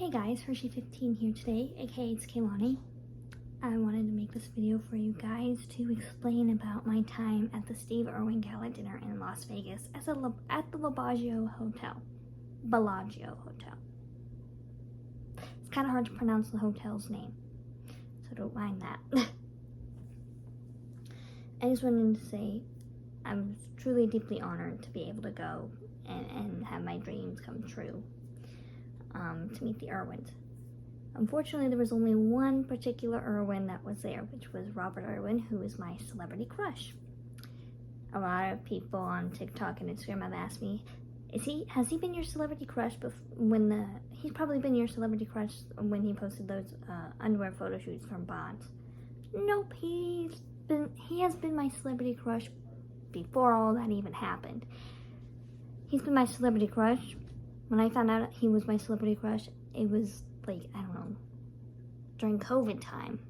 Hey guys, Hershey15 here today, aka it's Kaylani. I wanted to make this video for you guys to explain about my time at the Steve Irwin Gala dinner in Las Vegas at the Bellagio Hotel. It's kind of hard to pronounce the hotel's name, so don't mind that. I just wanted to say I was truly deeply honored to be able to go and have my dreams come true. To meet the Irwins. Unfortunately, there was only one particular Irwin that was there, which was Robert Irwin, who is my celebrity crush. A lot of people on TikTok and Instagram have asked me, has he been your celebrity crush he's probably been your celebrity crush when he posted those underwear photo shoots from Bonds. Nope, he has been my celebrity crush before all that even happened. He's been my celebrity crush. When I found out he was my celebrity crush, it was like, I don't know, during COVID time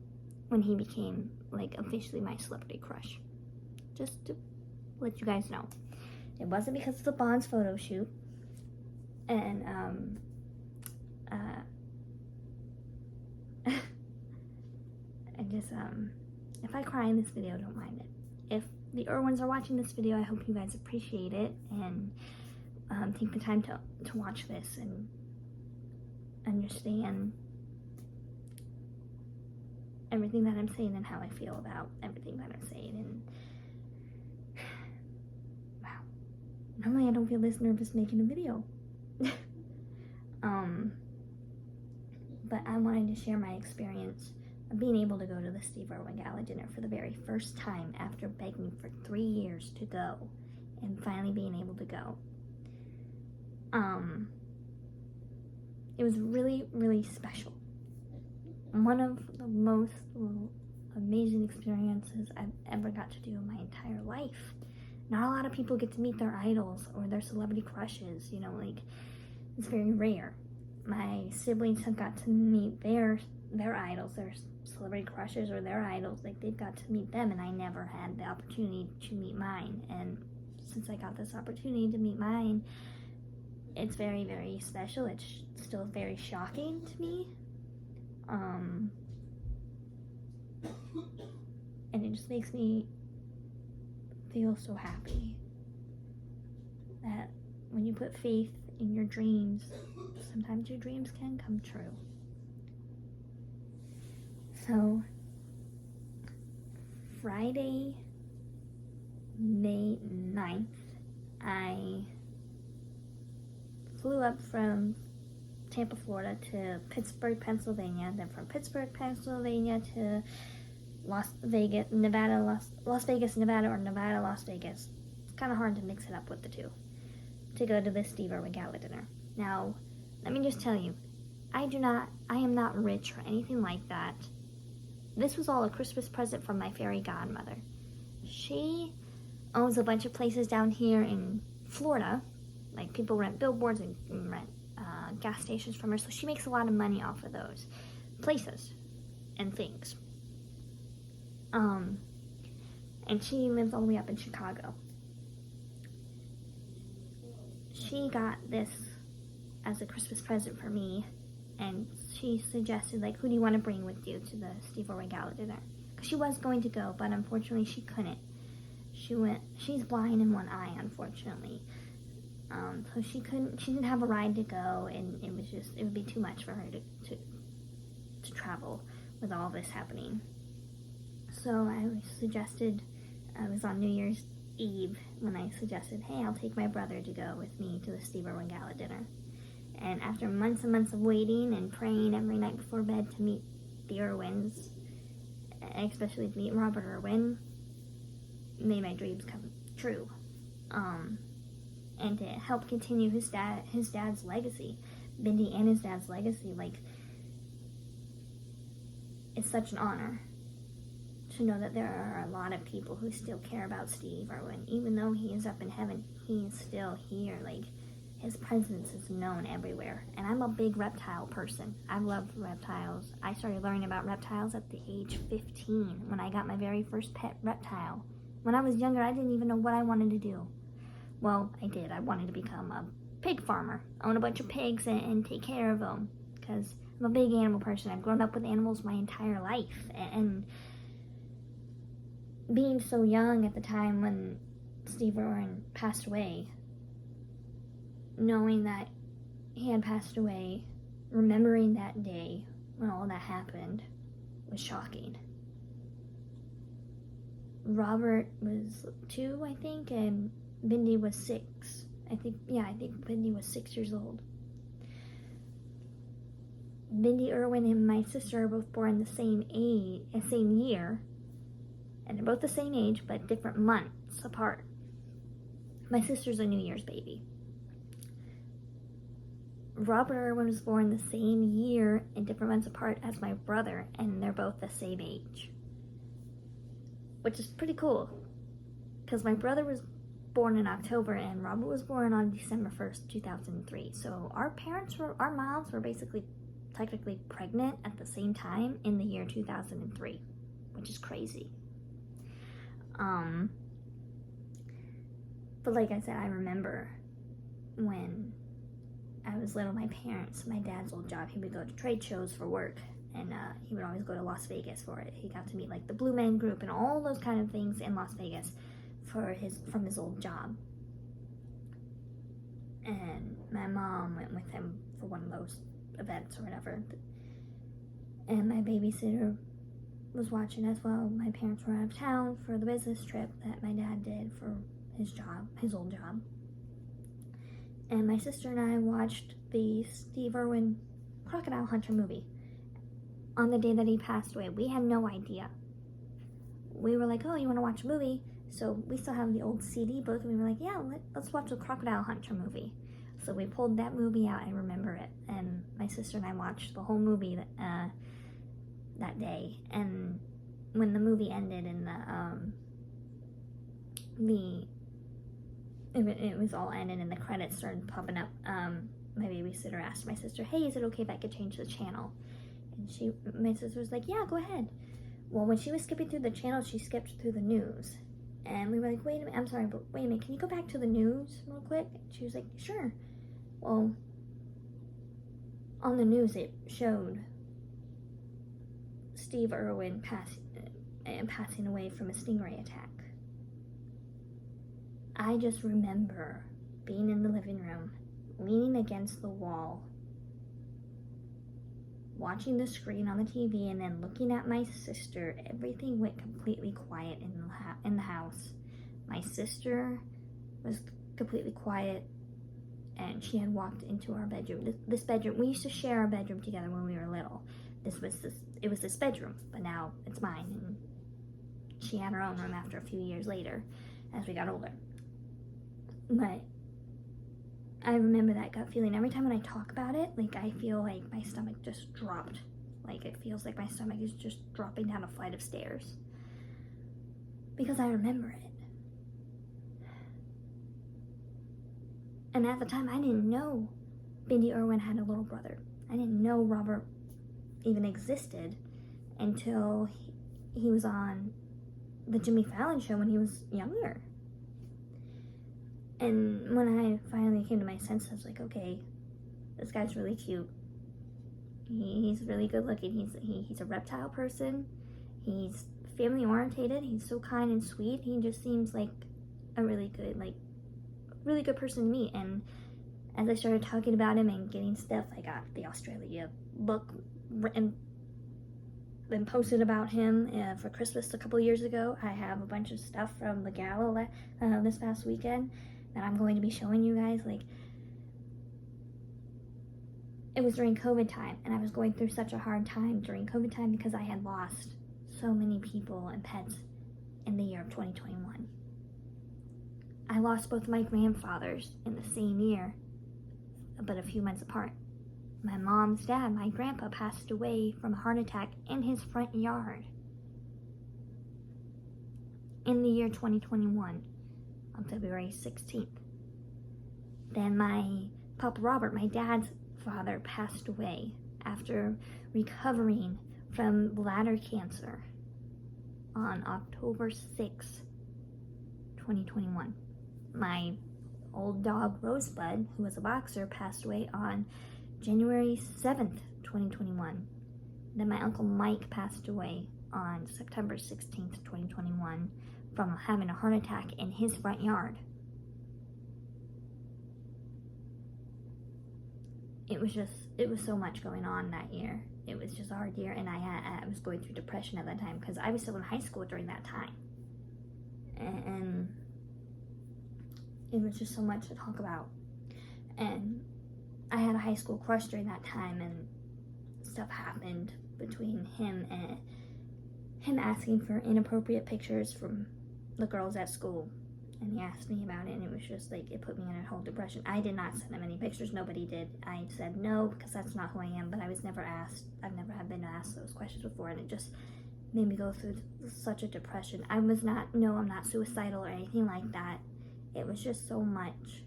when he became like officially my celebrity crush. Just to let you guys know. It wasn't because of the Bonds photo shoot. And if I cry in this video, don't mind it. If the Irwins are watching this video, I hope you guys appreciate it and take the time to watch this and understand everything that I'm saying and how I feel about everything that I'm saying. And wow, normally I don't feel this nervous making a video. But I wanted to share my experience of being able to go to the Steve Irwin Gala dinner for the very first time after begging for 3 years to go and finally being able to go. It was really, really special. One of the most amazing experiences I've ever got to do in my entire life. Not a lot of people get to meet their idols or their celebrity crushes, like, it's very rare. My siblings have got to meet their idols, their celebrity crushes or their idols, like they've got to meet them, and I never had the opportunity to meet mine. And since I got this opportunity to meet mine, it's very, very special. It's still very shocking to me. And it just makes me feel so happy that when you put faith in your dreams, sometimes your dreams can come true. So, Friday, May 9th, I flew up from Tampa, Florida to Pittsburgh, Pennsylvania, then from Pittsburgh, Pennsylvania to Las Vegas, Nevada, Las Vegas, Nevada, or Nevada, Las Vegas. It's kind of hard to mix it up with the two, to go to the Steve Irwin Gala dinner. Now, let me just tell you, I am not rich or anything like that. This was all a Christmas present from my fairy godmother. She owns a bunch of places down here in Florida. Like, people rent billboards and rent gas stations from her, so she makes a lot of money off of those places and things. And she lives all the way up in Chicago. She got this as a Christmas present for me, and she suggested, like, who do you want to bring with you to the Steve Irwin Gala dinner? Because she was going to go, but unfortunately she couldn't. She's blind in one eye, unfortunately. So she didn't have a ride to go, and it would be too much for her to travel with all this happening. So I was on New Year's Eve when I suggested, hey, I'll take my brother to go with me to the Steve Irwin Gala dinner. And after months and months of waiting and praying every night before bed to meet the Irwins, especially to meet Robert Irwin, made my dreams come true. And to help continue his dad's legacy, Bindi and his dad's legacy, like, it's such an honor to know that there are a lot of people who still care about Steve Irwin. Even though he is up in heaven, he is still here. Like, his presence is known everywhere. And I'm a big reptile person. I love reptiles. I started learning about reptiles at the age 15 when I got my very first pet reptile. When I was younger, I didn't even know what I wanted to do. Well, I did. I wanted to become a pig farmer, own a bunch of pigs and take care of them. because I'm a big animal person. I've grown up with animals my entire life. And being so young at the time when Steve Irwin passed away, knowing that he had passed away, remembering that day when all that happened was shocking. Robert was 2, I think, and Bindi was 6. I think Bindi was 6 years old. Bindi Irwin and my sister are both born the same year, and they're both the same age, but different months apart. My sister's a New Year's baby. Robert Irwin was born the same year and different months apart as my brother, and they're both the same age. Which is pretty cool, because my brother was born in October and Robert was born on December 1st, 2003. So our moms were basically technically pregnant at the same time in the year 2003, which is crazy. But like I said, I remember when I was little, my dad's old job, he would go to trade shows for work, and he would always go to Las Vegas for it. He got to meet like the Blue Man Group and all those kind of things in Las Vegas from his old job. And my mom went with him for one of those events or whatever. And my babysitter was watching as well. My parents were out of town for the business trip that my dad did for his old job. And my sister and I watched the Steve Irwin Crocodile Hunter movie on the day that he passed away. We had no idea. We were like, oh, you want to watch a movie? So we still have the old CD book, and we were like, yeah, let's watch the Crocodile Hunter movie. So we pulled that movie out. I remember it. And my sister and I watched the whole movie that day. And when the movie ended and it was all ended and the credits started popping up, my babysitter asked my sister, hey, is it okay if I could change the channel? And my sister was like, yeah, go ahead. Well, when she was skipping through the channel, she skipped through the news. And we were like, wait a minute, I'm sorry, but wait a minute, can you go back to the news real quick? She was like, sure. Well, on the news it showed Steve Irwin passing away from a stingray attack. I just remember being in the living room, leaning against the wall, watching the screen on the TV, and then looking at my sister. Everything went completely quiet in the house. My sister was completely quiet, and she had walked into our bedroom. This bedroom, we used to share our bedroom together when we were little. It was this bedroom, but now it's mine, and she had her own room after a few years later as we got older. But I remember that gut feeling. Every time when I talk about it, like, I feel like my stomach just dropped. Like, it feels like my stomach is just dropping down a flight of stairs. Because I remember it. And at the time, I didn't know Bindi Irwin had a little brother. I didn't know Robert even existed until he was on the Jimmy Fallon show when he was younger. And when I finally came to my senses, I was like, okay, this guy's really cute. He's really good looking. He's a reptile person. He's family orientated. He's so kind and sweet. He just seems like a really good person to meet. And as I started talking about him and getting stuff, I got the Australia book written and posted about him for Christmas a couple years ago. I have a bunch of stuff from the Gala this past weekend that I'm going to be showing you guys. Like, it was during COVID time, and I was going through such a hard time during COVID time because I had lost so many people and pets in the year of 2021. I lost both my grandfathers in the same year, but a few months apart. My mom's dad, my grandpa, passed away from a heart attack in his front yard in the year 2021. On February 16th. Then my Papa Robert, my dad's father, passed away after recovering from bladder cancer on October 6th, 2021. My old dog Rosebud, who was a boxer, passed away on January 7th, 2021. Then my Uncle Mike passed away on September 16th, 2021 from having a heart attack in his front yard. It was so much going on that year. It was just a hard year, and I was going through depression at that time because I was still in high school during that time. And it was just so much to talk about. And I had a high school crush during that time, and stuff happened between him and him asking for inappropriate pictures from the girls at school. And he asked me about it, and it was just like, it put me in a whole depression. I did not send him any pictures. Nobody did. I said no because that's not who I am, but I was never asked. I've never been asked those questions before, and it just made me go through such a depression. I'm not suicidal or anything like that. It was just so much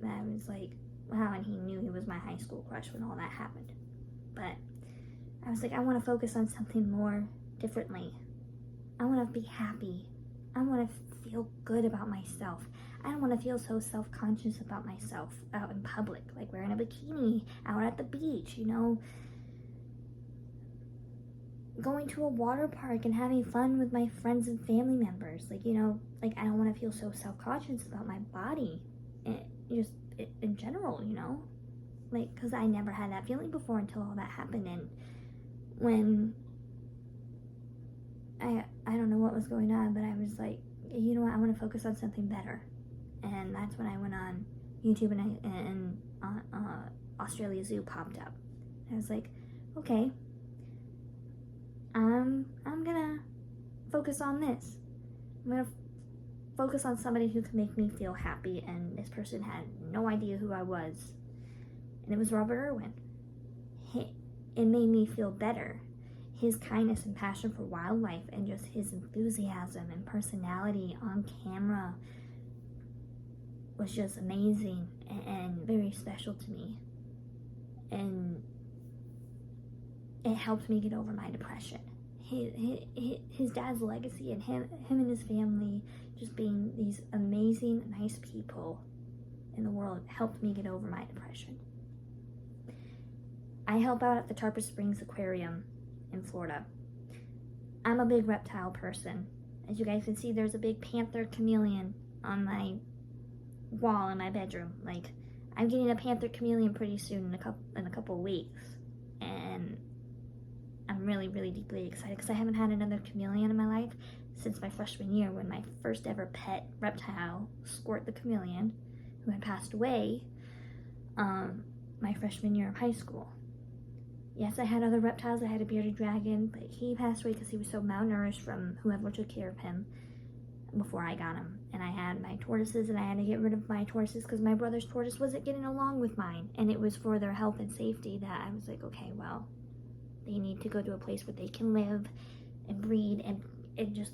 that I was like, wow, and he knew he was my high school crush when all that happened. But I was like, I want to focus on something more differently. I want to be happy. I want to feel good about myself. I don't want to feel so self-conscious about myself out in public, like wearing a bikini out at the beach, going to a water park and having fun with my friends and family members. I don't want to feel so self-conscious about my body, just in general, because I never had that feeling before until all that happened. And when I don't know what was going on, but I was like, you know what, I want to focus on something better. And that's when I went on YouTube, and Australia Zoo popped up. I was like, okay, I'm gonna focus on this. I'm gonna focus on somebody who can make me feel happy. And this person had no idea who I was, and it was Robert Irwin. It made me feel better. His kindness and passion for wildlife, and just his enthusiasm and personality on camera was just amazing and very special to me. And it helped me get over my depression. His dad's legacy, and him and his family just being these amazing, nice people in the world, helped me get over my depression. I help out at the Tarpon Springs Aquarium in Florida. I'm a big reptile person. As you guys can see, there's a big panther chameleon on my wall in my bedroom. I'm getting a panther chameleon pretty soon, in a couple of weeks, and I'm really, really deeply excited because I haven't had another chameleon in my life since my freshman year, when my first ever pet reptile, Squirt the chameleon, who had passed away my freshman year of high school. Yes, I had other reptiles. I had a bearded dragon, but he passed away because he was so malnourished from whoever took care of him before I got him. And I had my tortoises, and I had to get rid of my tortoises because my brother's tortoise wasn't getting along with mine. And it was for their health and safety that I was like, okay, well, they need to go to a place where they can live and breed and just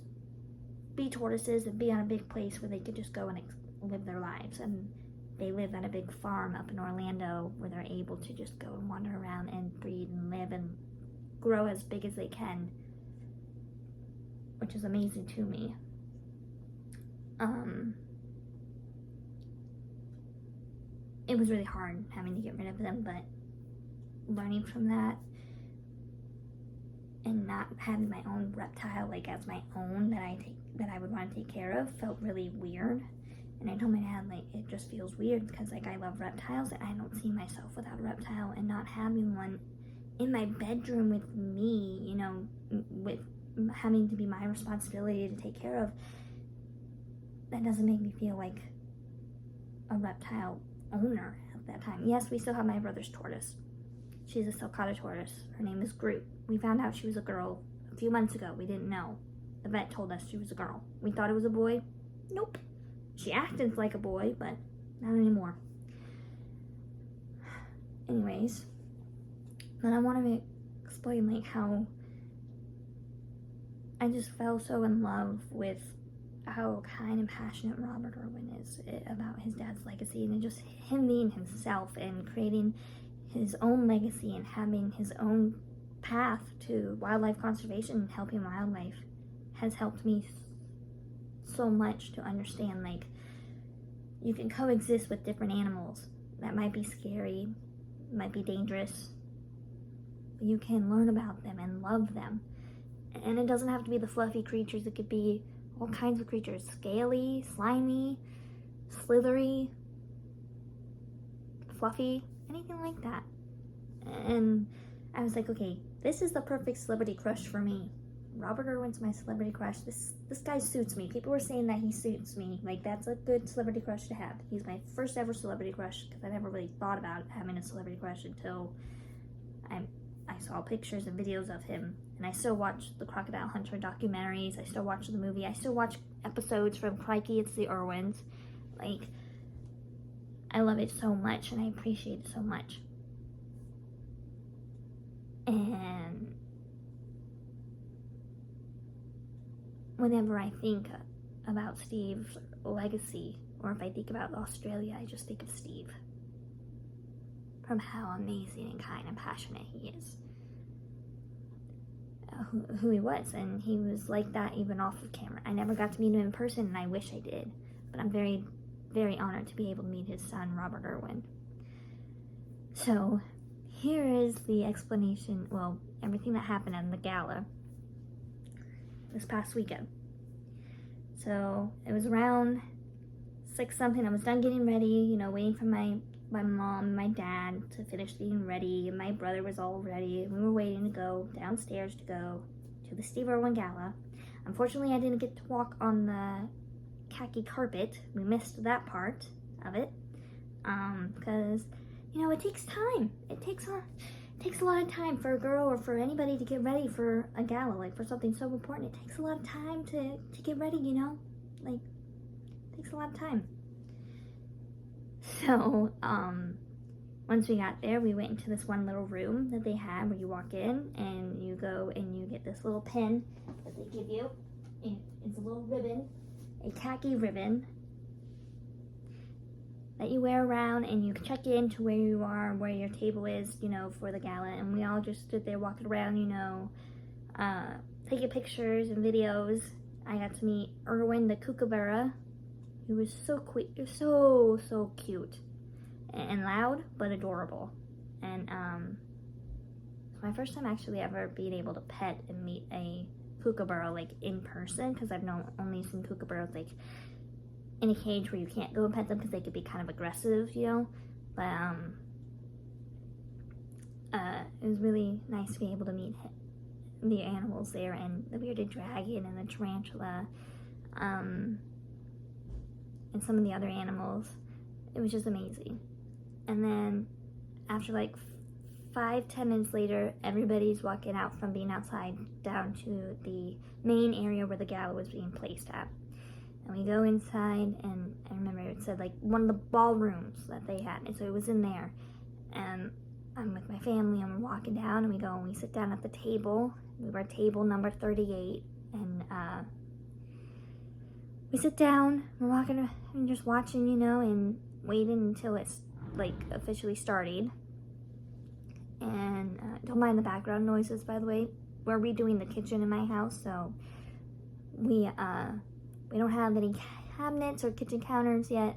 be tortoises and be on a big place where they could just go and live their lives. And they live at a big farm up in Orlando where they're able to just go and wander around and breed and live and grow as big as they can, which is amazing to me. It was really hard having to get rid of them, but learning from that and not having my own reptile as my own that I would want to take care of felt really weird. And I told my dad, it just feels weird because, I love reptiles, and I don't see myself without a reptile, and not having one in my bedroom with me, with having to be my responsibility to take care of, that doesn't make me feel like a reptile owner at that time. Yes, we still have my brother's tortoise. She's a sulcata tortoise. Her name is Groot. We found out she was a girl a few months ago. We didn't know. The vet told us she was a girl. We thought it was a boy. Nope. She acted like a boy, but not anymore. Anyways, then I want to explain how I just fell so in love with how kind and passionate Robert Irwin is about his dad's legacy, and just him being himself and creating his own legacy and having his own path to wildlife conservation and helping wildlife has helped me so much to understand you can coexist with different animals that might be scary, might be dangerous, but you can learn about them and love them. And it doesn't have to be the fluffy creatures. It could be all kinds of creatures. Scaly, slimy, slithery, fluffy, anything like that. And I was like, okay, this is the perfect celebrity crush for me. Robert Irwin's my celebrity crush. This guy suits me. People were saying that he suits me. Like, that's a good celebrity crush to have. He's my first ever celebrity crush, because I never really thought about having a celebrity crush until I saw pictures and videos of him. And I still watch the Crocodile Hunter documentaries. I still watch the movie. I still watch episodes from Crikey, It's the Irwins. Like, I love it so much, and I appreciate it so much. And whenever I think about Steve's legacy, or if I think about Australia, I just think of Steve. From how amazing and kind and passionate he is. Who he was, and he was like that even off of camera. I never got to meet him in person, and I wish I did. But I'm very, very honored to be able to meet his son, Robert Irwin. So, here is the explanation, well, everything that happened at the gala this past weekend. So, it was around 6 something. I was done getting ready, you know, waiting for my mom and my dad to finish getting ready, and my brother was all ready, and we were waiting to go downstairs to go to the Steve Irwin Gala. Unfortunately, I didn't get to walk on the khaki carpet. We missed that part of it, because, you know, it takes time. It takes a lot of time for a girl or for anybody to get ready for a gala, like for something so important. It takes a lot of time to get ready, you know, like, it takes a lot of time. So, once we got there, we went into this one little room that they had where you walk in and you go and you get this little pin that they give you. It's a little ribbon, a khaki ribbon that you wear around, and you check in to where you are, where your table is, you know, for the gala. And we all just stood there walking around, you know, taking pictures and videos. I got to meet Irwin the kookaburra. He was so so cute and loud, but adorable. And it's my first time actually ever being able to pet and meet a kookaburra, like, in person, because I've only seen kookaburras like in a cage where you can't go and pet them because they could be kind of aggressive, you know. But it was really nice to be able to meet the animals there, and the bearded dragon and the tarantula, and some of the other animals. It was just amazing. And then after like 5-10 minutes later, everybody's walking out from being outside down to the main area where the gala was being placed at. And we go inside, and I remember it said like one of the ballrooms that they had, and so it was in there. And I'm with my family, and we're walking down, and we go and we sit down at the table. We were at table number 38, and we sit down, we're walking and just watching, you know, and waiting until it's like officially started. And don't mind the background noises, by the way. We're redoing the kitchen in my house, so we don't have any cabinets or kitchen counters yet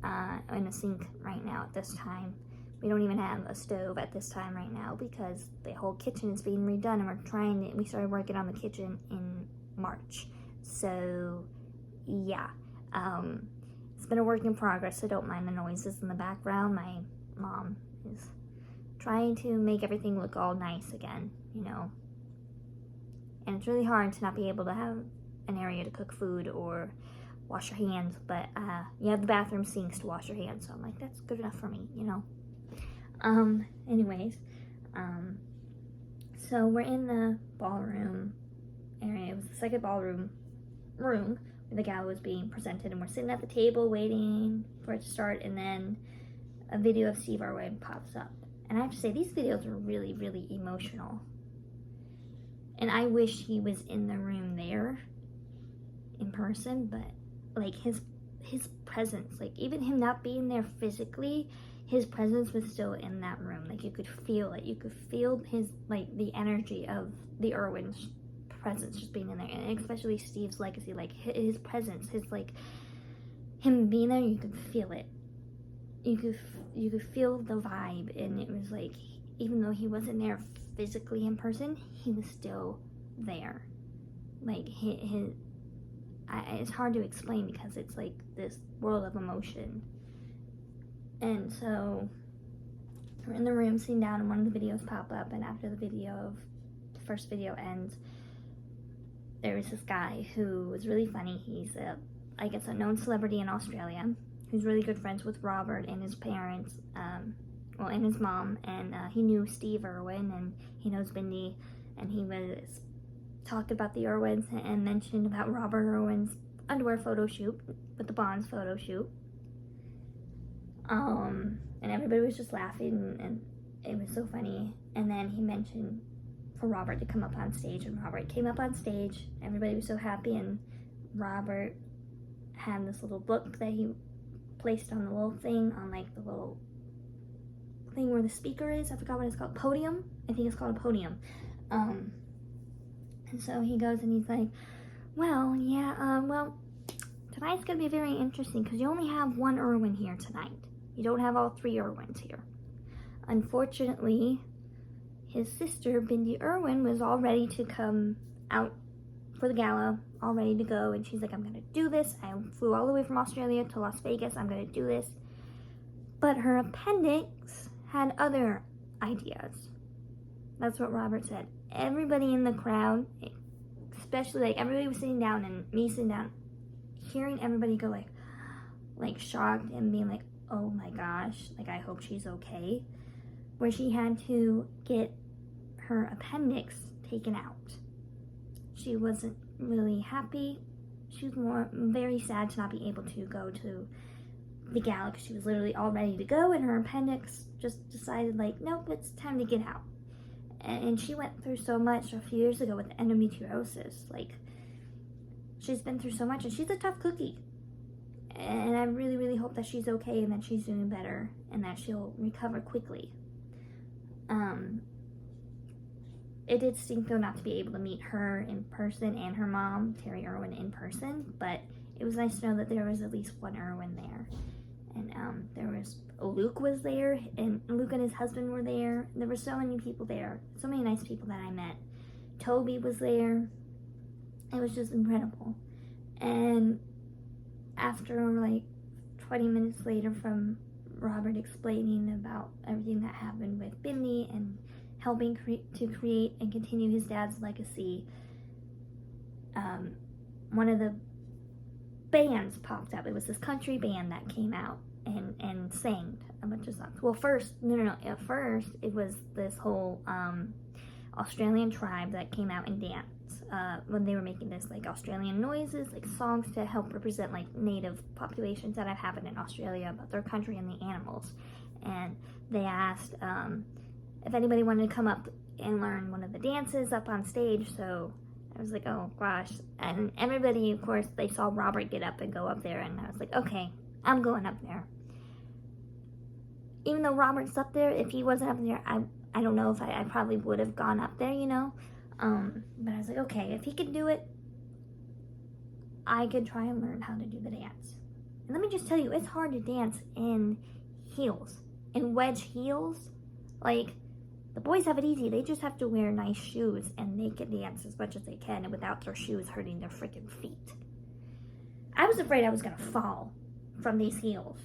in a sink right now at this time. We don't even have a stove at this time right now because the whole kitchen is being redone, and we started working on the kitchen in March. So yeah, it's been a work in progress, so don't mind the noises in the background. My mom is trying to make everything look all nice again, you know. And it's really hard to not be able to have an area to cook food or wash your hands, but you have the bathroom sinks to wash your hands, so I'm like, that's good enough for me, you know. Anyways, so we're in the ballroom area. It was the second ballroom room where the gala was being presented, and we're sitting at the table waiting for it to start, and then a video of Steve Irwin pops up. And I have to say, these videos are really, really emotional. And I wish he was in the room there in person, but like his presence, like even him not being there physically, his presence was still in that room. Like you could feel it. You could feel his, like, the energy of the Irwins' presence just being in there, and especially Steve's legacy, like his presence, his, like, him being there, you could feel it. You could feel the vibe, and it was like, even though he wasn't there physically in person, he was still there. Like, it's hard to explain because it's like this world of emotion. And so we're in the room sitting down, and one of the videos pop up, and after the first video ends, there was this guy who was really funny. He's I guess a known celebrity in Australia who's really good friends with Robert and his parents, and his mom, and he knew Steve Irwin, and he knows Bindi, and he was talking about the Irwins and mentioned about Robert Irwin's underwear photo shoot with the Bonds photo shoot. And everybody was just laughing, and it was so funny. And then he mentioned for Robert to come up on stage, and Robert came up on stage. Everybody was so happy, and Robert had this little book that he placed on the little thing, on like the little thing where the speaker is. I forgot what it's called. Podium? I think it's called a podium. And so he goes and he's like, well, yeah, tonight's gonna be very interesting because you only have one Irwin here tonight. You don't have all three Irwins here. Unfortunately, his sister, Bindi Irwin, was all ready to come out for the gala, all ready to go, and she's like, I'm gonna do this. I flew all the way from Australia to Las Vegas. I'm gonna do this. But her appendix had other ideas. That's what Robert said. Everybody in the crowd, especially like everybody was sitting down and me sitting down, hearing everybody go like shocked and being like, oh my gosh, like I hope she's okay, where she had to get her appendix taken out. She wasn't really happy. She was very sad to not be able to go to the gala because she was literally all ready to go, and her appendix just decided like, nope, it's time to get out. And she went through so much a few years ago with endometriosis. Like, she's been through so much, and she's a tough cookie. And I really, really hope that she's okay and that she's doing better and that she'll recover quickly. It did stink though not to be able to meet her in person and her mom, Terry Irwin, in person, but it was nice to know that there was at least one Irwin there. And there was Luke was there, and Luke and his husband were there. There were so many people there, so many nice people that I met. Toby was there. It was just incredible. And after like 20 minutes later from Robert explaining about everything that happened with Bindi and helping to create and continue his dad's legacy, one of the bands popped up. It was this country band that came out and sang a bunch of songs. Well, at first it was this whole Australian tribe that came out and danced when they were making this like Australian noises, like songs to help represent like native populations that have happened in Australia about their country and the animals. And they asked if anybody wanted to come up and learn one of the dances up on stage. So I was like, oh gosh. And everybody, of course, they saw Robert get up and go up there, and I was like, okay, I'm going up there. Even though Robert's up there, if he wasn't up there, I don't know if I probably would have gone up there, you know. But I was like, okay, if he could do it, I could try and learn how to do the dance. And let me just tell you, it's hard to dance in heels, in wedge heels. Like, the boys have it easy. They just have to wear nice shoes and they can dance as much as they can without their shoes hurting their freaking feet. I was afraid I was going to fall from these heels.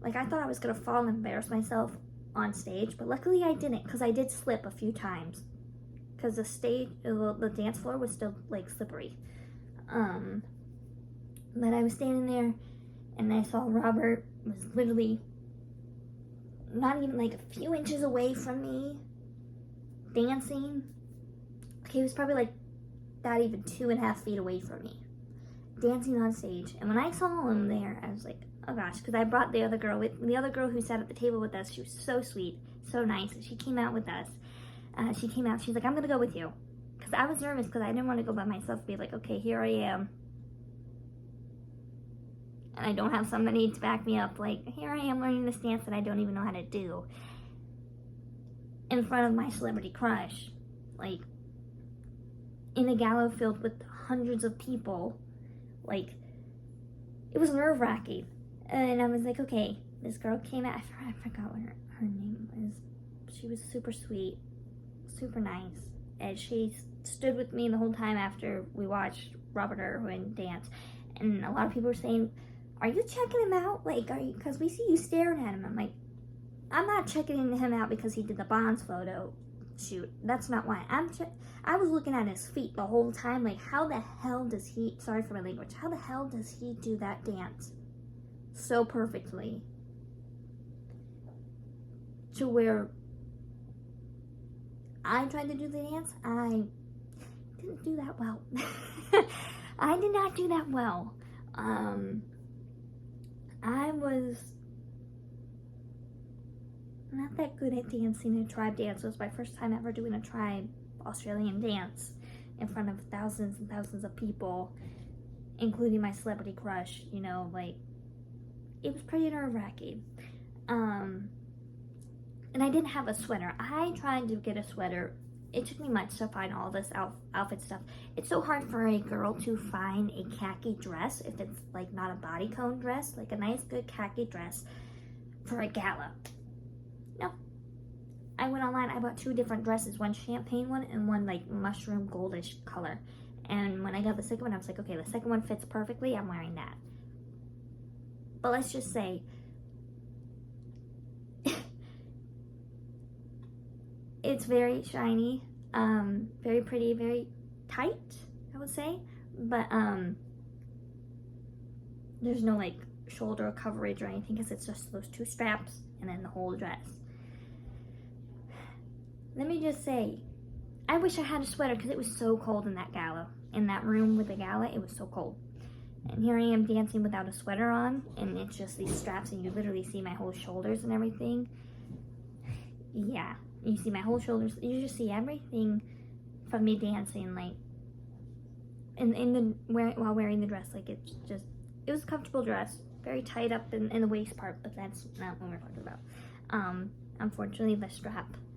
Like, I thought I was going to fall and embarrass myself on stage, but luckily I didn't, because I did slip a few times. Because the dance floor was still, like, slippery. But I was standing there, and I saw Robert was literally not even, like, a few inches away from me, dancing. He was probably, like, not even 2.5 feet away from me, dancing on stage. And when I saw him there, I was like, oh gosh, because I brought the other girl who sat at the table with us. She was so sweet, so nice. She came out with us. She's like, I'm going to go with you. Because I was nervous because I didn't want to go by myself and be like, okay, here I am. And I don't have somebody to back me up. Like, here I am learning this dance that I don't even know how to do. In front of my celebrity crush. Like, in a gala filled with hundreds of people. Like, it was nerve-wracking. And I was like, okay, this girl came out. I forgot what her name was. She was super sweet. super nice. And she stood with me the whole time after we watched Robert Irwin dance. And a lot of people were saying, are you checking him out? Like, are you, because we see you staring at him. I'm like, I'm not checking him out because he did the Bonds photo shoot. That's not why. I was looking at his feet the whole time. Like, how the hell does he, sorry for my language, how the hell does he do that dance so perfectly? To where I tried to do the dance, I didn't do that well. I did not do that well. I was not that good at dancing a tribe dance. It was my first time ever doing a tribe Australian dance in front of thousands and thousands of people, including my celebrity crush. You know, like, it was pretty nerve-wracking. And I didn't have a sweater. I tried to get a sweater. It took me much to find all this outfit stuff. It's so hard for a girl to find a khaki dress if it's like not a bodycon dress, like a nice good khaki dress for a gala. No. I went online, I bought 2 different dresses, one champagne one and one like mushroom goldish color. And when I got the second one, I was like, okay, the second one fits perfectly, I'm wearing that. But let's just say, it's very shiny, very pretty, very tight, I would say. But there's no like shoulder coverage or anything because it's just those 2 straps and then the whole dress. Let me just say, I wish I had a sweater because it was so cold in that gala. In that room with the gala, it was so cold. And here I am dancing without a sweater on, and it's just these straps, and you literally see my whole shoulders and everything. Yeah, you see my whole shoulders. You just see everything from me dancing, like, while wearing the dress. Like, it's just, it was a comfortable dress, very tight up in the waist part, but that's not what we're talking about. Unfortunately,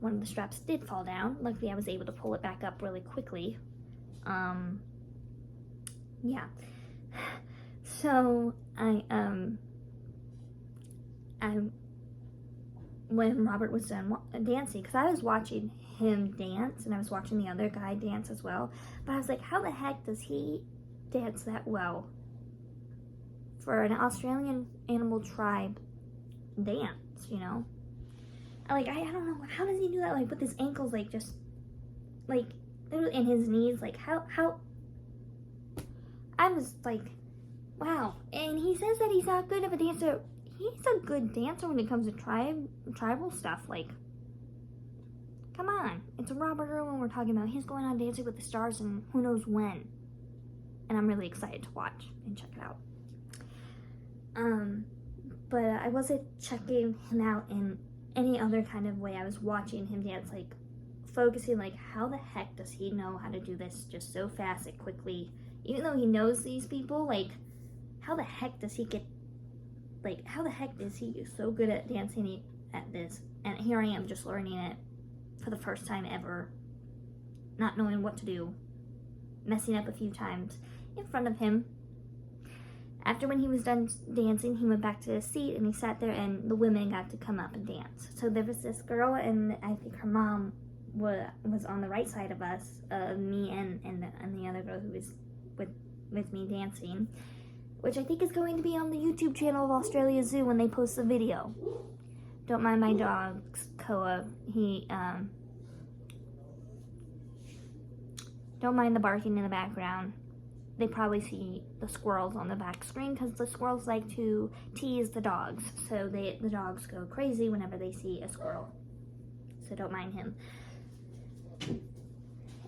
one of the straps did fall down. Luckily, I was able to pull it back up really quickly. Yeah. So, when Robert was done dancing, because I was watching him dance, and I was watching the other guy dance as well, but I was like, how the heck does he dance that well for an Australian animal tribe dance, you know? Like, I don't know, how does he do that, like, with his ankles, like, just, like, and his knees, like, how, I was like, wow. And he says that he's not good of a dancer. He's a good dancer when it comes to tribal stuff, like, come on, it's Robert Irwin we're talking about. He's going on Dancing with the Stars and who knows when, and I'm really excited to watch and check it out. But I wasn't checking him out in any other kind of way. I was watching him dance, like, focusing, like, how the heck does he know how to do this just so fast and quickly, even though he knows these people? Like, how the heck does he get, like, how the heck is he so good at dancing at this? And here I am just learning it for the first time ever, not knowing what to do, messing up a few times in front of him. After when he was done dancing, he went back to his seat and he sat there, and the women got to come up and dance. So there was this girl, and I think her mom was on the right side of us, me and the other girl who was with me dancing, which I think is going to be on the YouTube channel of Australia Zoo when they post the video. Don't mind my dog, Koa. Don't mind the barking in the background. They probably see the squirrels on the back screen because the squirrels like to tease the dogs. So the dogs go crazy whenever they see a squirrel. So don't mind him.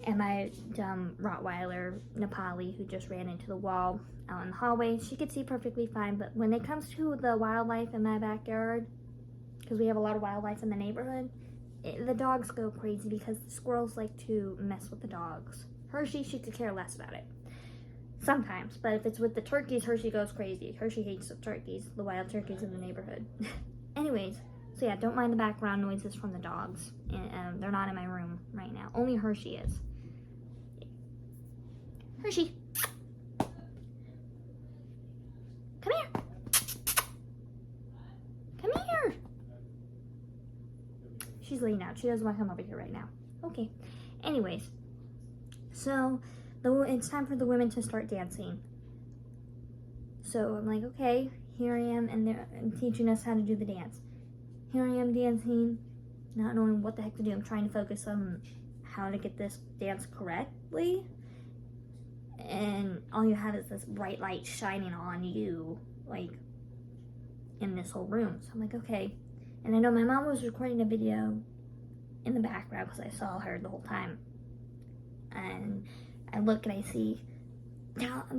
And my dumb Rottweiler, Nepali, who just ran into the wall out in the hallway, she could see perfectly fine. But when it comes to the wildlife in my backyard, because we have a lot of wildlife in the neighborhood, the dogs go crazy because the squirrels like to mess with the dogs. Hershey, she could care less about it. Sometimes, but if it's with the turkeys, Hershey goes crazy. Hershey hates the turkeys, the wild turkeys in the neighborhood. Anyways, so yeah, don't mind the background noises from the dogs. And they're not in my room right now. Only Hershey is. Hershey. Come here. Come here. She's laying out. She doesn't want to come over here right now. Okay. Anyways, so it's time for the women to start dancing. So I'm like, okay, here I am, and they're teaching us how to do the dance. Here I am dancing, not knowing what the heck to do. I'm trying to focus on how to get this dance correctly. And all you have is this bright light shining on you, like, in this whole room. So I'm like, okay. And I know my mom was recording a video in the background because I saw her the whole time. And I look and I see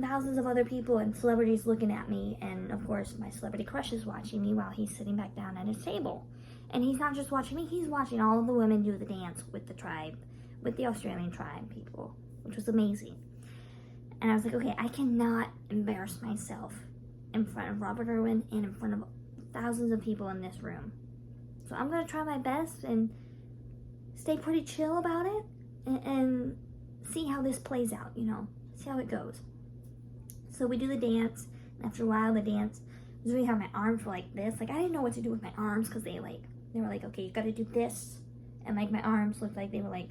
thousands of other people and celebrities looking at me. And of course, my celebrity crush is watching me while he's sitting back down at his table. And he's not just watching me, he's watching all of the women do the dance with the tribe, with the Australian tribe people, which was amazing. And I was like, okay, I cannot embarrass myself in front of Robert Irwin and in front of thousands of people in this room. So I'm going to try my best and stay pretty chill about it and see how this plays out, see how it goes. So we do the dance, and after a while the dance was really how my arms were like this. Like, I didn't know what to do with my arms because they were like, okay, you got to do this. And like my arms looked like they were like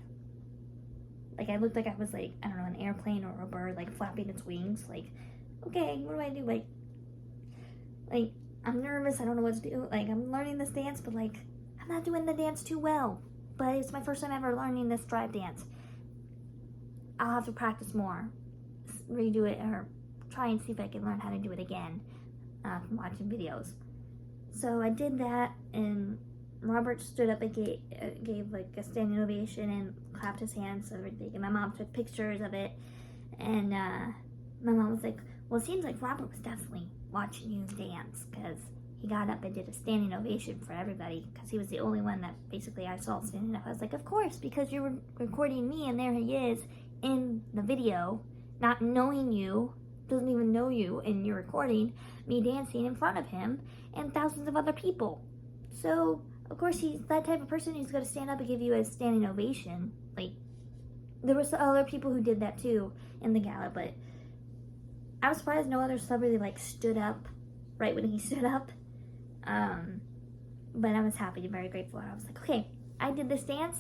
I looked like I was like, I don't know, an airplane or a bird, like flapping its wings. Like, okay, what do I do? Like I'm nervous, I don't know what to do. Like, I'm learning this dance, but like I'm not doing the dance too well. But it's my first time ever learning this tribe dance. I'll have to practice more, redo it, or try and see if I can learn how to do it again from watching videos. So I did that, and Robert stood up and gave like a standing ovation and clapped his hands and everything. And my mom took pictures of it, and my mom was like, well, it seems like Robert was definitely watching you dance, because he got up and did a standing ovation for everybody, because he was the only one that basically I saw standing up. I was like, of course, because you were recording me, and there he is in the video, not knowing you, doesn't even know you, and you're recording me dancing in front of him and thousands of other people. So of course he's that type of person who's going to stand up and give you a standing ovation. Like, there were some other people who did that too in the gala, but I was surprised no other celebrity like stood up right when he stood up. But I was happy and very grateful. And I was like, okay, I did this dance.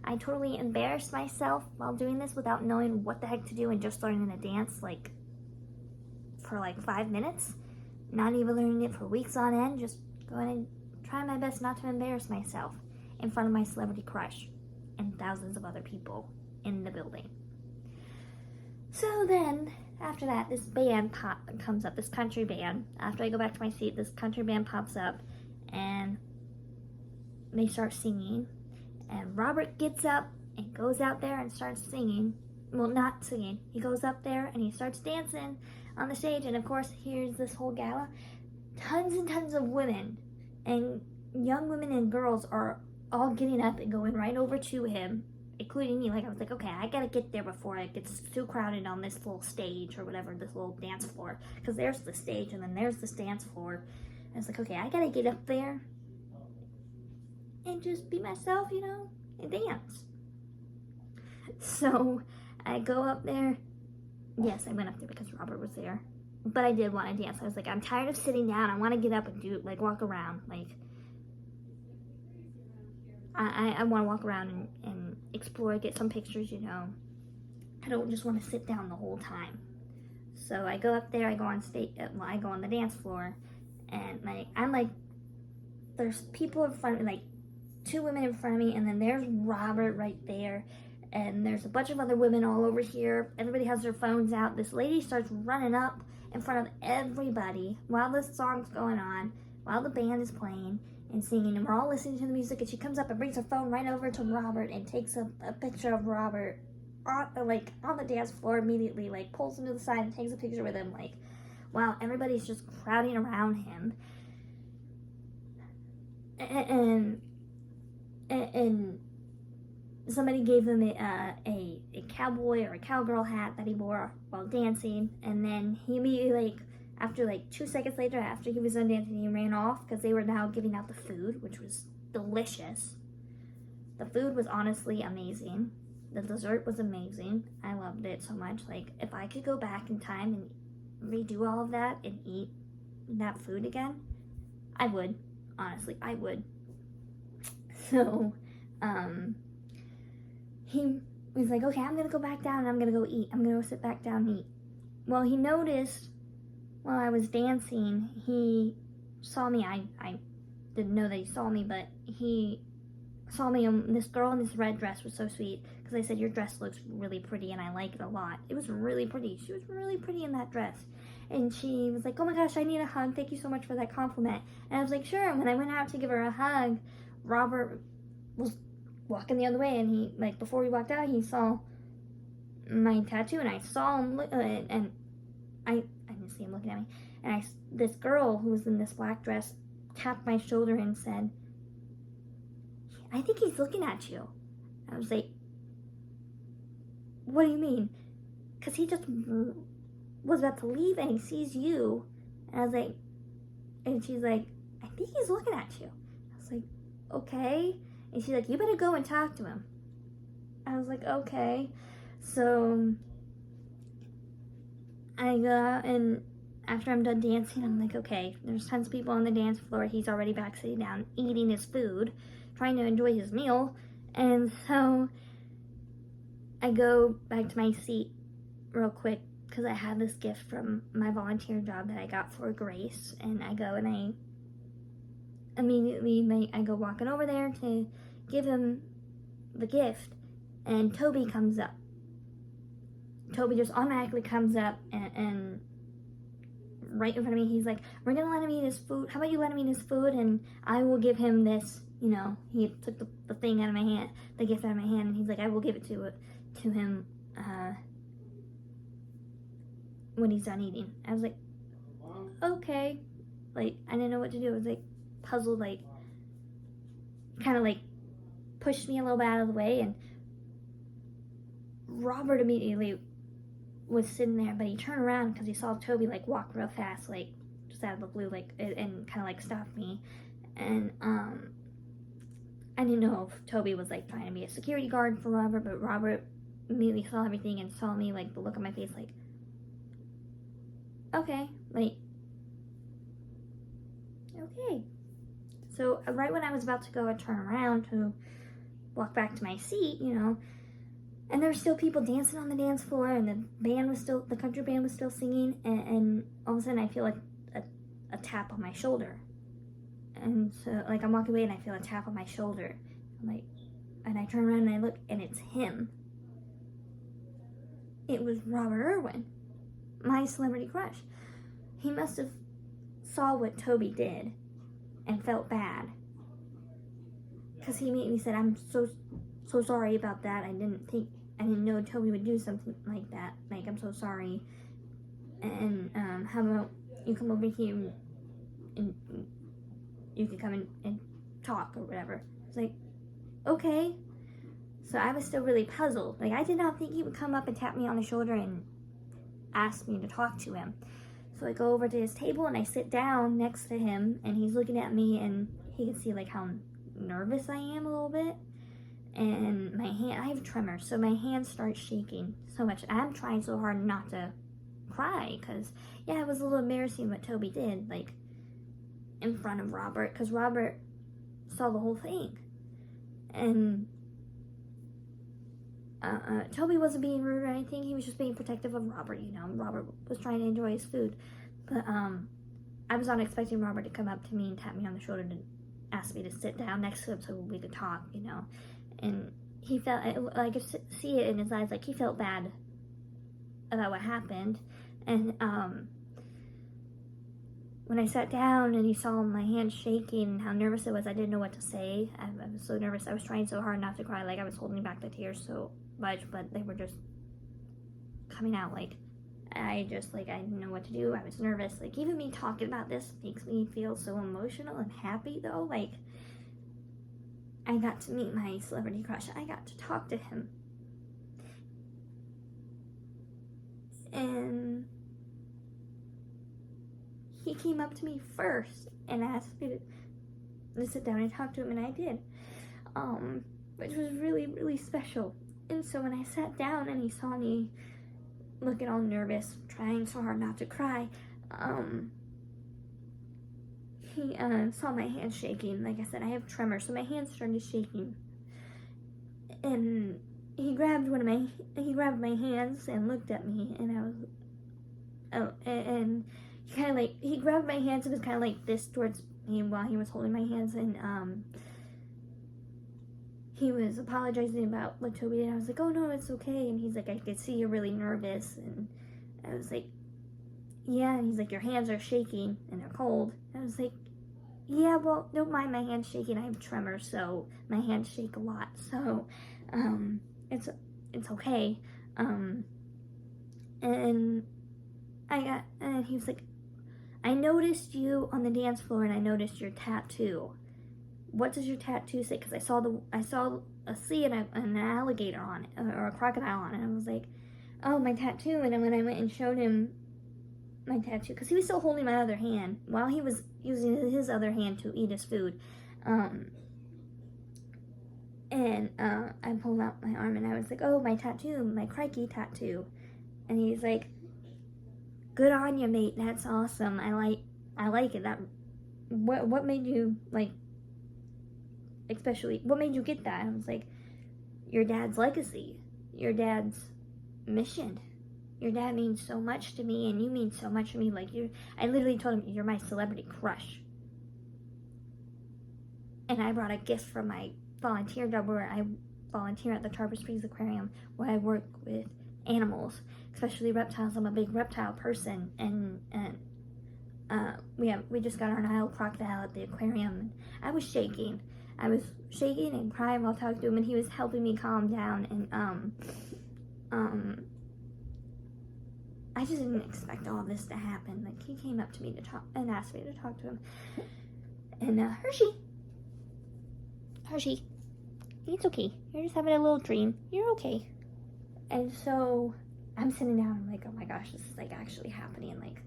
I totally embarrassed myself while doing this without knowing what the heck to do and just learning the dance like for like 5 minutes. Not even learning it for weeks on end, just going and trying my best not to embarrass myself in front of my celebrity crush and thousands of other people in the building. So then, after that, this band comes up, this country band. After I go back to my seat, this country band pops up, and they start singing. And Robert gets up and goes out there and starts singing. Well, not singing. He goes up there and he starts dancing on the stage. And of course, here's this whole gala. Tons and tons of women and young women and girls are all getting up and going right over to him, including me. Like, I was like, okay, I gotta get there before it gets too crowded on this little stage or whatever, this little dance floor. Because there's the stage and then there's this dance floor. I was like, okay, I gotta get up there and just be myself, and dance. So I go up there. Yes, I went up there because Robert was there. But I did want to dance. I was like, I'm tired of sitting down. I want to get up and do, like, walk around. Like, I want to walk around and explore, get some pictures, I don't just want to sit down the whole time. So I go up there, I go on I go on the dance floor, and, like, there's people in front of me, like, 2 women in front of me, and then there's Robert right there. And there's a bunch of other women all over here. Everybody has their phones out. This lady starts running up in front of everybody while this song's going on, while the band is playing and singing, and we're all listening to the music, and she comes up and brings her phone right over to Robert and takes a picture of Robert on the dance floor immediately, like pulls him to the side and takes a picture with him, like, while everybody's just crowding around him. And somebody gave him a cowboy or a cowgirl hat that he wore while dancing, and then he immediately, after 2 seconds later, after he was done dancing, he ran off because they were now giving out the food, which was delicious. The food was honestly amazing. The dessert was amazing. I loved it so much. Like, if I could go back in time and redo all of that and eat that food again, I would. Honestly, I would. So, he was like, okay, I'm gonna go back down and I'm gonna go eat. I'm gonna go sit back down and eat. Well, he noticed while I was dancing, he saw me. I didn't know that he saw me, but he saw me, and this girl in this red dress was so sweet, because I said, your dress looks really pretty and I like it a lot. It was really pretty. She was really pretty in that dress. And she was like, oh my gosh, I need a hug. Thank you so much for that compliment. And I was like, sure. And when I went out to give her a hug, Robert was walking the other way, and he, like, before he walked out, he saw my tattoo, and I saw him look at it, and I didn't see him looking at me. And this girl who was in this black dress tapped my shoulder and said, I think he's looking at you. I was like, what do you mean? Because he just was about to leave and he sees you. And I was like, and she's like, I think he's looking at you. I was like, okay. And she's like, you better go and talk to him. I was like, okay. So I go out, and after I'm done dancing, I'm like, okay, there's tons of people on the dance floor. He's already back sitting down, eating his food, trying to enjoy his meal. And so I go back to my seat real quick, because I had this gift from my volunteer job that I got for Grace. And I go and I immediately, I go walking over there to give him the gift, and Toby comes up. Toby just automatically comes up and right in front of me, he's like, we're gonna let him eat his food. How about you let him eat his food, and I will give him this, you know, he took the thing out of my hand, the gift out of my hand, and he's like, I will give it to him when he's done eating. I was like, okay. Like, I didn't know what to do. I was like puzzled, like, kind of like pushed me a little bit out of the way, and Robert immediately was sitting there, but he turned around because he saw Toby like walk real fast, like just out of the blue, like, and kind of like stopped me. And I didn't know if Toby was like trying to be a security guard for Robert, but Robert immediately saw everything and saw me, like the look on my face, like, okay, like, okay. So right when I was about to go, I turned around to walk back to my seat, you know, and there were still people dancing on the dance floor, and the country band was still singing, and all of a sudden I feel like a tap on my shoulder. And so, like, I'm walking away and I feel a tap on my shoulder. I'm like, and I turn around and I look, and it's him. It was Robert Irwin, my celebrity crush. He must have saw what Toby did and felt bad, because he immediately said, I'm so sorry about that. I didn't know Toby would do something like that. Like, I'm so sorry. And how about you come over here and you can come and talk or whatever. It's like, okay. So I was still really puzzled. Like, I did not think he would come up and tap me on the shoulder and ask me to talk to him. So I go over to his table and I sit down next to him, and he's looking at me, and he can see like how nervous I am a little bit. And my hand, I have tremors, so my hands start shaking so much. I'm trying so hard not to cry, because, yeah, it was a little embarrassing what Toby did, like, in front of Robert, because Robert saw the whole thing. And Toby wasn't being rude or anything. He was just being protective of Robert, you know. Robert was trying to enjoy his food. But I was not expecting Robert to come up to me and tap me on the shoulder to ask me to sit down next to him so we could talk, you know. And he felt, I could see it in his eyes, like he felt bad about what happened. And when I sat down and he saw my hands shaking and how nervous I was, I didn't know what to say. I was so nervous. I was trying so hard not to cry. Like, I was holding back the tears so much, but they were just coming out. Like, I didn't know what to do. I was nervous. Like, even me talking about this makes me feel so emotional and happy, though. Like, I got to meet my celebrity crush. I got to talk to him. And he came up to me first and asked me to sit down and talk to him, and I did, which was really, really special. And so when I sat down and he saw me looking all nervous, trying so hard not to cry, he saw my hands shaking. Like I said, I have tremors, so my hands started shaking. And he grabbed my hands and looked at me, and I was, and he kind of like, he grabbed my hands and was kind of like this towards me while he was holding my hands, and he was apologizing about what Toby did. I was like, oh no, it's okay. And he's like, I could see you're really nervous. And I was like, yeah. And he's like, your hands are shaking and they're cold. I was like, yeah, well, don't mind my hands shaking. I have tremors, so my hands shake a lot. So, it's okay. And he was like, I noticed you on the dance floor and I noticed your tattoo. What does your tattoo say? Because I saw a sea and an alligator on it, or a crocodile on it. And I was like, oh, my tattoo. And then when I went and showed him my tattoo, because he was still holding my other hand while he was using his other hand to eat his food, and I pulled out my arm and I was like, oh, my tattoo, my crikey tattoo. And he's like, good on you, mate. That's awesome. I like it. That what made you like? Especially, what made you get that? I was like, your dad's legacy, your dad's mission. Your dad means so much to me, and you mean so much to me. Like, I literally told him, you're my celebrity crush. And I brought a gift from my volunteer job where I volunteer at the Tarpon Springs Aquarium, where I work with animals, especially reptiles. I'm a big reptile person, and we just got our Nile crocodile at the aquarium. I was shaking and crying while talking to him, and he was helping me calm down. And I just didn't expect all this to happen. Like, he came up to me to talk and asked me to talk to him. And Hershey, it's okay. You're just having a little dream. You're okay. And so I'm sitting down. I'm like, oh my gosh, this is like actually happening. Like,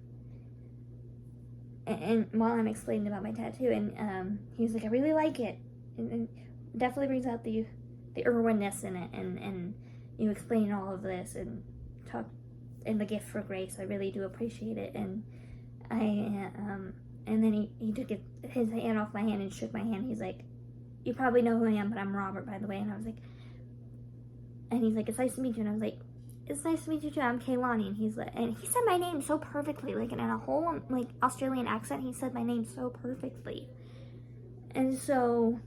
and while I'm explaining about my tattoo, and he was like, I really like it. And definitely brings out the Irwin-ness in it, and you explain all of this and talk, and the gift for grace. I really do appreciate it. And and then he took his hand off my hand and shook my hand. He's like, you probably know who I am, but I'm Robert, by the way. And I was like, and he's like, it's nice to meet you. And I was like, it's nice to meet you too. I'm Kaylani. And he's like, and he said my name so perfectly, like in a whole like Australian accent. He said my name so perfectly, and so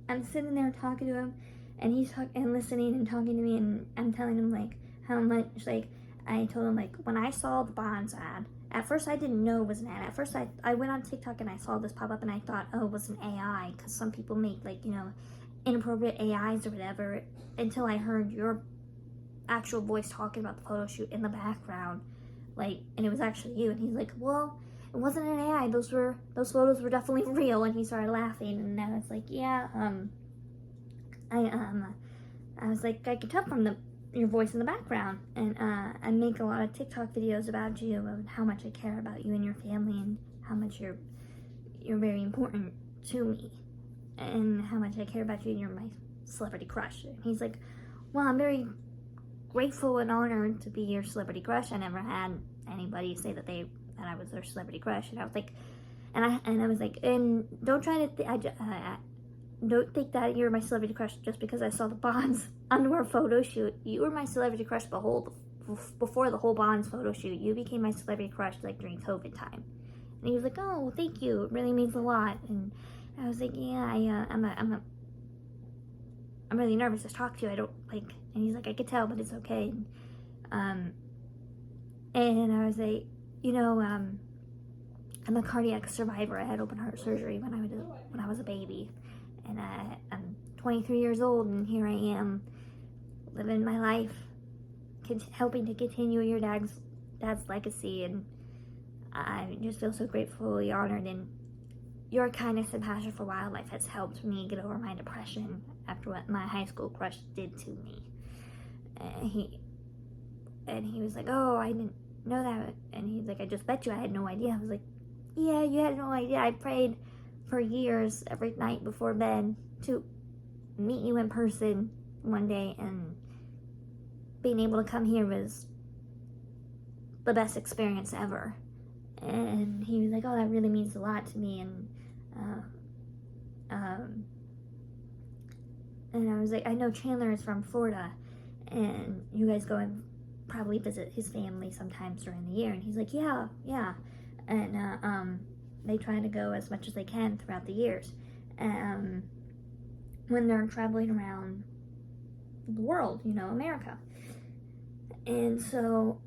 I'm sitting there talking to him, and he's listening and talking to me, and I'm telling him like how much, like, I told him like when I saw the Bonds ad, at first I didn't know it was an ad. At first I went on TikTok and I saw this pop up and I thought, oh, it was an AI, because some people make like, you know, inappropriate AIs or whatever, until I heard your actual voice talking about the photo shoot in the background, like, and it was actually you. And he's like, well, it wasn't an AI, those photos were definitely real. And he started laughing, and I was like, yeah, I was like, I could tell from your voice in the background. And I make a lot of TikTok videos about you, and how much I care about you and your family, and how much you're very important to me, and how much I care about you, and you're my celebrity crush. And he's like, well, I'm very grateful and honored to be your celebrity crush. I never had anybody say that I was their celebrity crush. And I was like, and I was like, and don't try to don't think that you're my celebrity crush just because I saw the Bonds underwear photo shoot. You were my celebrity crush before the whole Bonds photo shoot. You became my celebrity crush like during COVID time. And he was like, oh, thank you, it really means a lot. And I was like, yeah, I'm really nervous to talk to you. I don't like. And he's like, I could tell, but it's okay. And I was like, you know, I'm a cardiac survivor. I had open heart surgery when I was a baby, and I'm 23 years old, and here I am, living my life, helping to continue your dad's legacy. And I just feel so gratefully honored, and your kindness and passion for wildlife has helped me get over my depression after what my high school crush did to me. And he was like, oh, I didn't know that. And he's like, I just bet you I had no idea. I was like, yeah, you had no idea. I prayed for years every night before bed to meet you in person one day, and being able to come here was the best experience ever. And he was like, oh, that really means a lot to me. And And I was like, I know Chandler is from Florida, and you guys go and probably visit his family sometimes during the year. And he's like, yeah. And they try to go as much as they can throughout the years. When they're traveling around the world, America. And so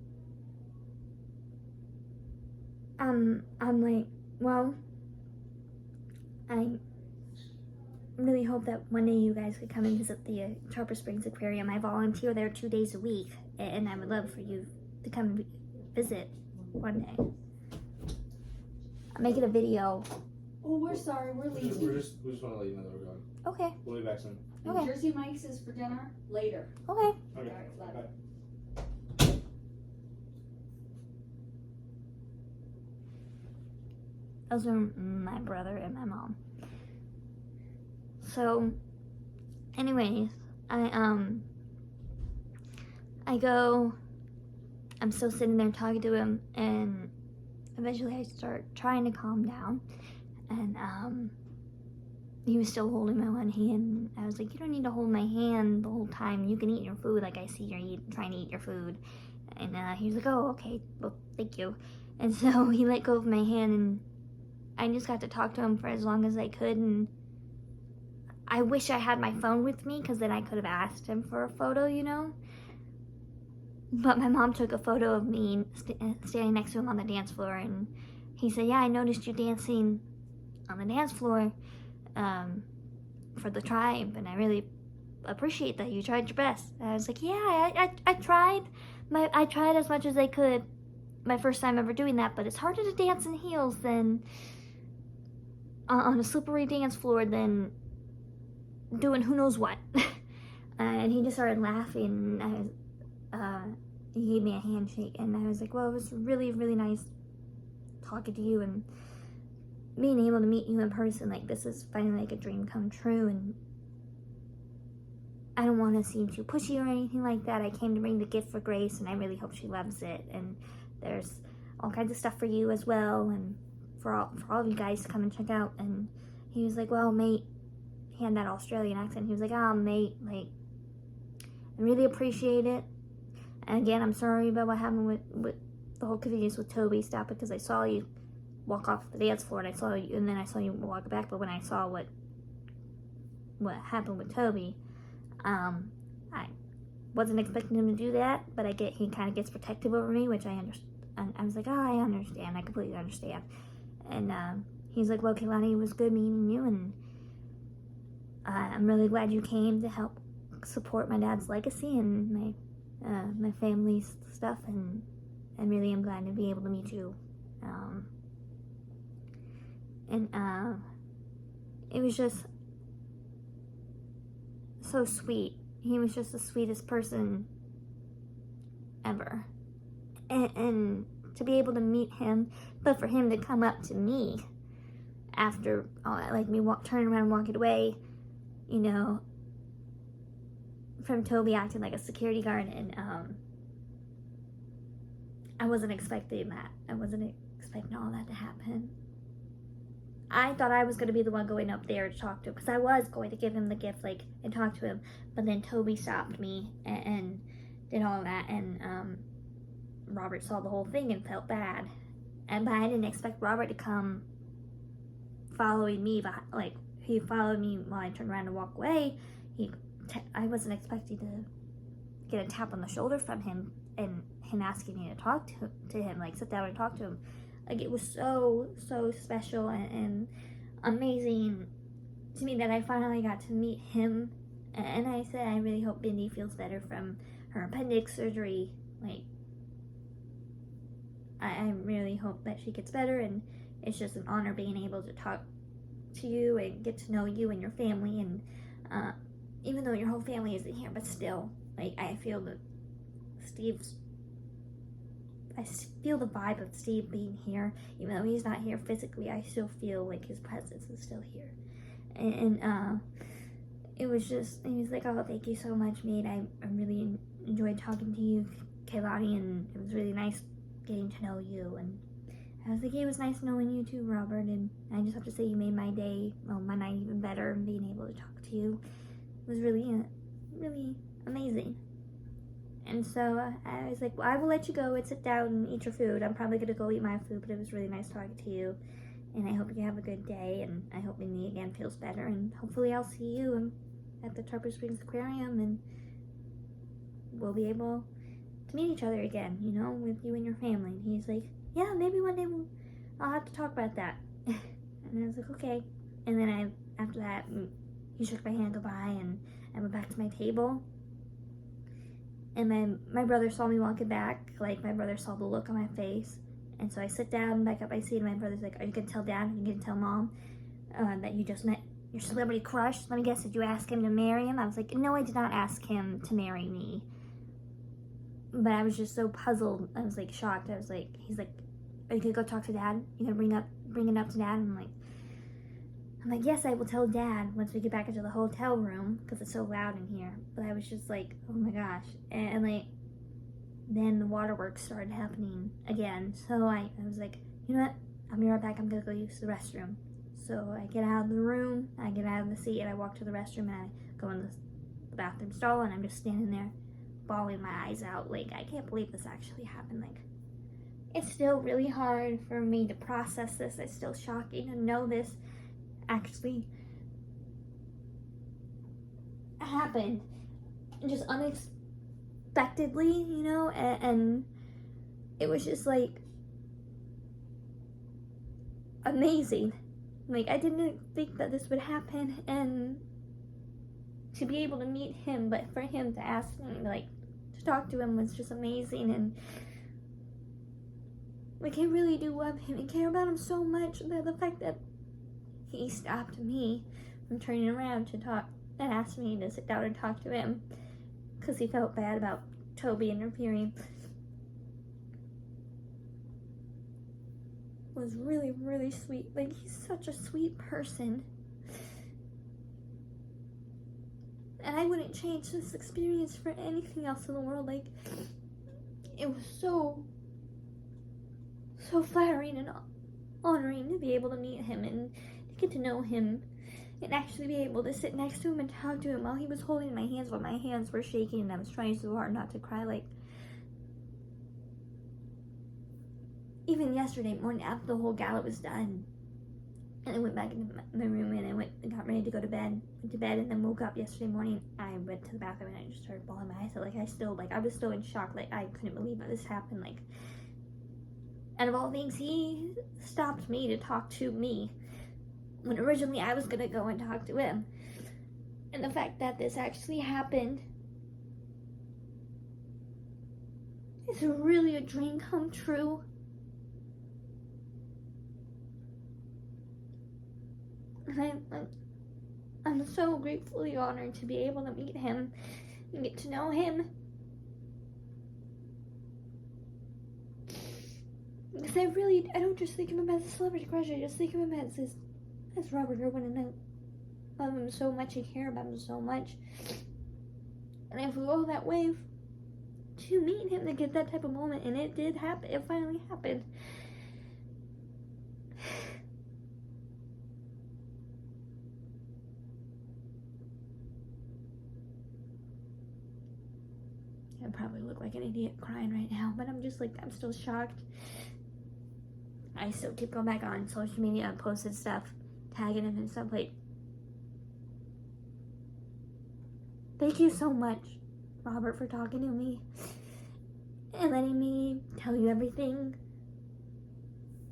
I'm like, well, I really hope that one day you guys could come and visit the Tarpon Springs Aquarium. I volunteer there 2 days a week, and I would love for you to come visit one day. I'm making a video. Oh, we're sorry, we're leaving. We just want to let you know that we're going. Okay. We'll be back soon. Okay. Jersey Mike's is for dinner later. Okay. Okay. All right, love it. Those are my brother and my mom. So, anyways, I go, I'm still sitting there talking to him, and eventually I start trying to calm down, and he was still holding my one hand. I was like, you don't need to hold my hand the whole time. You can eat your food, like I see you're trying to eat your food. And he was like, oh, okay, well, thank you. And so he let go of my hand, and I just got to talk to him for as long as I could. And I wish I had my phone with me, because then I could have asked him for a photo, But my mom took a photo of me standing next to him on the dance floor, and he said, yeah, I noticed you dancing on the dance floor for the tribe, and I really appreciate that you tried your best. And I was like, yeah, I tried. I tried as much as I could my first time ever doing that, but it's harder to dance in heels than on a slippery dance floor than doing who knows what. And he just started laughing. He gave me a handshake, and I was like, well, it was really, really nice talking to you, and being able to meet you in person. Like, this is finally like a dream come true, and I don't want to seem too pushy or anything like that. I came to bring the gift for Grace, and I really hope she loves it. And there's all kinds of stuff for you as well, and for all of you guys to come and check out. And he was like, well, mate, he had that Australian accent. He was like, oh, mate, like, I really appreciate it. And again, I'm sorry about what happened with the whole convenience with Toby. Stop, because I saw you walk off the dance floor, and then I saw you walk back. But when I saw what happened with Toby, I wasn't expecting him to do that. But he kind of gets protective over me, which I understand. I was like, oh, I understand. I completely understand. And he's like, well, Kehlani, it was good meeting you, and I'm really glad you came to help support my dad's legacy and my family's stuff, and really I'm glad to be able to meet you. It was just so sweet. He was just the sweetest person ever. And to be able to meet him, but for him to come up to me after, like, me turning around and walking away, from Toby acting like a security guard, and I wasn't expecting that. I wasn't expecting all that to happen. I thought I was going to be the one going up there to talk to him, because I was going to give him the gift, like, and talk to him, but then Toby stopped me and did all that, and Robert saw the whole thing and felt bad. But I didn't expect Robert to come following me, but like, he followed me while I turned around to walk away. I wasn't expecting to get a tap on the shoulder from him, and him asking me to talk to him, like, sit down and talk to him. Like, it was so special and amazing to me that I finally got to meet him. And I said, I really hope Bindi feels better from her appendix surgery. Like, I really hope that she gets better, and it's just an honor being able to talk to you and get to know you and your family. And even though your whole family isn't here, but still, like, I feel the vibe of Steve being here. Even though he's not here physically, I still feel like his presence is still here. And it was just, he was like, oh, thank you so much, mate. I really enjoyed talking to you, Kehlani, and it was really nice getting to know you. And I was like, it was nice knowing you too, Robert. And I just have to say, you made my day, well, my night even better, and being able to talk to you. was really, really amazing. And so I was like, well, I will let you go and sit down and eat your food. I'm probably going to go eat my food, but it was really nice talking to you. And I hope you have a good day, and I hope Minnie again feels better. And hopefully I'll see you at the Tarpon Springs Aquarium, and we'll be able to meet each other again, you know, with you and your family. And he's like, yeah, maybe one day I'll have to talk about that. And I was like, okay. And then after that, he shook my hand goodbye, and I went back to my table. And my brother saw me walking back, like my brother saw the look on my face. And so I sit down back up my seat, and my brother's like, are you gonna tell Dad, are you gonna tell Mom that you just met your celebrity crush? Let me guess, did you ask him to marry him? I was like, no, I did not ask him to marry me. But I was just so puzzled. I was like shocked. I was like, he's like, are you gonna go talk to Dad? You gonna bring it up to Dad? And I'm like, yes, I will tell Dad once we get back into the hotel room, because it's so loud in here. But I was just like, oh my gosh. And like, then the waterworks started happening again. So I was like, you know what? I'll be right back. I'm gonna go use the restroom. So I get out of the room, I get out of the seat, and I walk to the restroom, and I go in the bathroom stall, and I'm just standing there bawling my eyes out. Like, I can't believe this actually happened. Like, it's still really hard for me to process this. It's still shocking to know this actually happened just unexpectedly, you know, and it was just like amazing. Like, I didn't think that this would happen, and to be able to meet him, but for him to ask me, like, to talk to him was just amazing. And like, I really do love him and care about him so much, that the fact that he stopped me from turning around to talk and asked me to sit down and talk to him because he felt bad about Toby interfering was really, really sweet. Like, he's such a sweet person. And I wouldn't change this experience for anything else in the world. Like, it was so flattering and honoring to be able to meet him and to get to know him and actually be able to sit next to him and talk to him while he was holding my hands, while my hands were shaking and I was trying so hard not to cry. Like, even yesterday morning after the whole gala was done, and I went back into my room and I went and got ready to go to bed, and then woke up yesterday morning. I went to the bathroom and I just started bawling my eyes out. Like, I was still in shock. Like, I couldn't believe that this happened. Like, out of all things, he stopped me to talk to me when originally I was gonna go and talk to him. And the fact that this actually happened is really a dream come true. And I'm so gratefully honored to be able to meet him and get to know him. Because I don't just think of him as a celebrity crush, I just think of him as Robert Irwin, and I love him so much, I care about him so much. And I flew all that way to meet him, to get that type of moment, and it did happen. It finally happened. I probably look like an idiot crying right now, but I'm still shocked. I still keep going back on social media and posted stuff, tagging him and stuff. Like, thank you so much, Robert, for talking to me and letting me tell you everything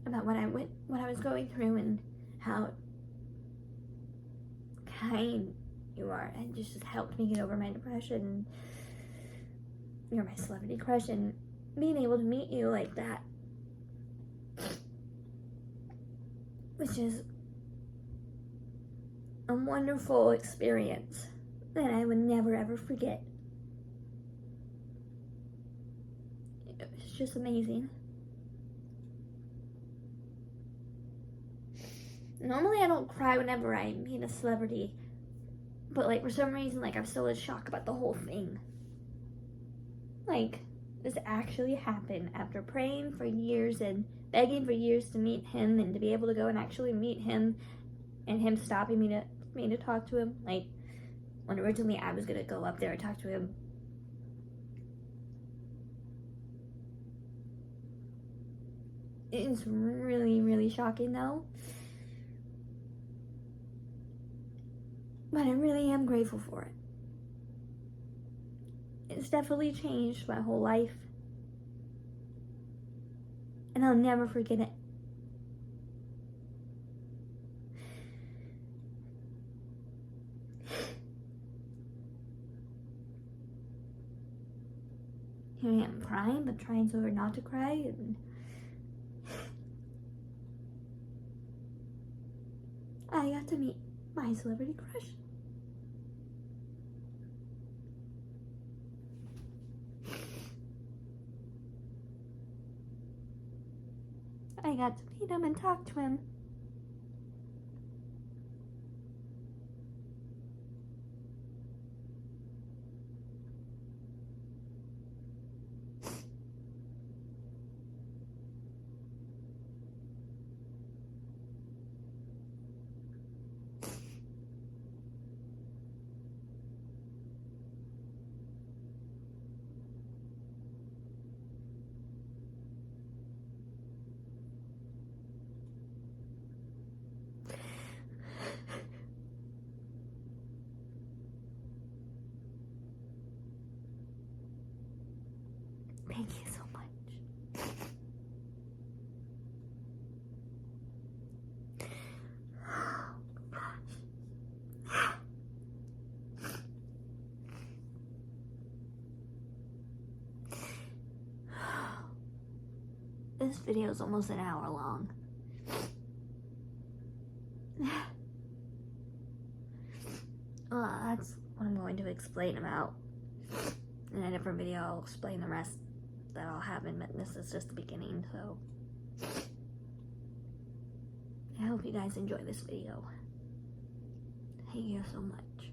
about what I was going through, and how kind you are, and just helped me get over my depression. You're my celebrity crush, and being able to meet you like that, which is a wonderful experience that I would never ever forget. It's just amazing. Normally I don't cry whenever I meet a celebrity, but like, for some reason, like, I'm still in shock about the whole thing. Like, this actually happened after praying for years and begging for years to meet him, and to be able to go and actually meet him, and him stopping me to talk to him. Like, when originally I was gonna go up there and talk to him. It's really, really shocking though. But I really am grateful for it. It's definitely changed my whole life. And I'll never forget it. Here I am crying, but trying so hard not to cry. And I got to meet my celebrity crush. I got to meet him and talk to him. Thank you so much. Oh gosh. This video is almost an hour long. Well, that's what I'm going to explain about. In a different video, I'll explain the rest that'll happen, but this is just the beginning, so I hope you guys enjoy this video. Thank you so much.